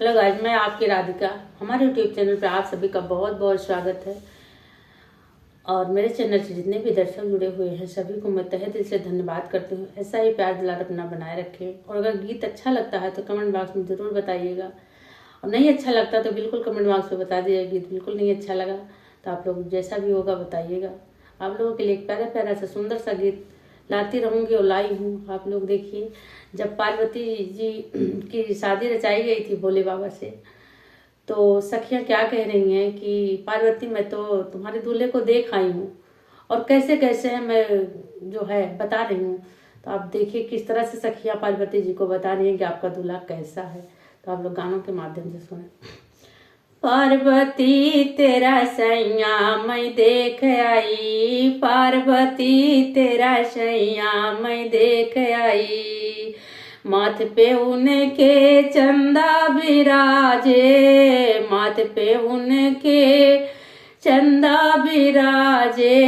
Hello guys, मैं आपकी राधिका। हमारे यूट्यूब चैनल पर आप सभी का बहुत बहुत स्वागत है। और मेरे चैनल से जितने भी दर्शक जुड़े हुए हैं सभी को मैं तहे दिल से धन्यवाद करती हूँ। ऐसा ही प्यार दुलार अपना बनाए रखें। और अगर गीत अच्छा लगता है तो कमेंट बॉक्स में ज़रूर बताइएगा, और नहीं अच्छा लगता तो बिल्कुल कमेंट बॉक्स में बता दीजिएगा गीत बिल्कुल नहीं अच्छा लगा तो आप लोग जैसा भी होगा बताइएगा। आप लोगों के लिए एक प्यारा प्यारा सा सुंदर सा गीत लाती रहूँगी और लाई हूँ। आप लोग देखिए, जब पार्वती जी की शादी रचाई गई थी भोले बाबा से, तो सखियाँ क्या कह रही हैं कि पार्वती मैं तो तुम्हारे दूल्हे को देख आई हूँ और कैसे कैसे है मैं जो है बता रही हूँ। तो आप देखिए किस तरह से सखियाँ पार्वती जी को बता रही हैं कि आपका दूल्हा कैसा है। तो आप लोग गानों के माध्यम से सुने। पार्वती तेरा सैया मैं देख आई, पार्वती तेरा सैया मैं देख आई। माथ पे उनके चंदा बिराजे, माथ पे उनके चंदा बिराजे।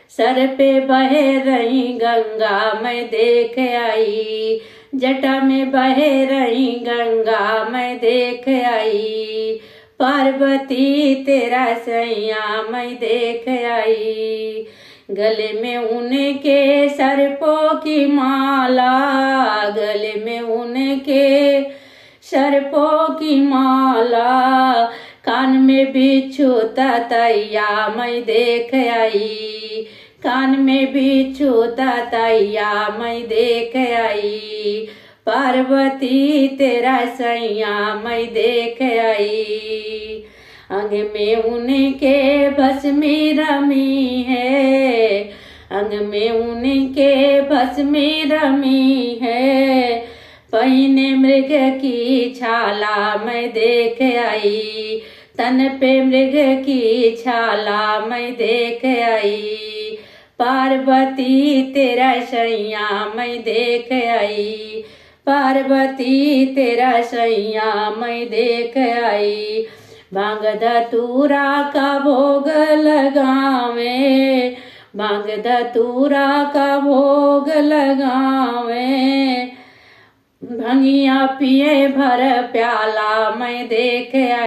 सर पे बहे रही गंगा मैं देख आई, जटा में बहे रही गंगा मैं देख आई। पार्वती तेरा सैया मैं देख आई। गले में उनके सर्पों की माला, गले में उनके सर्पों की माला। कान में बिच्छू ततैया मैं देख आई, कान में बिच्छू ततैया मैं देख आई। पार्वती तेरा सैया मैं देख आई। अंग में उनके भस्मी रमी है, अंग में उनके भस्मी रमी है। पहिने मृग की छाला मैं देख आई, तन पे मृग की छाला मैं देख आई। पार्वती तेरा सैया मैं देख आई, पार्वती तेरा सैया मैं देख आई। भांग धतूरा का भोग लगावे, भांग धतूरा का भोग लगावे। भंगिया पिए भर प्याला मैं देख आई।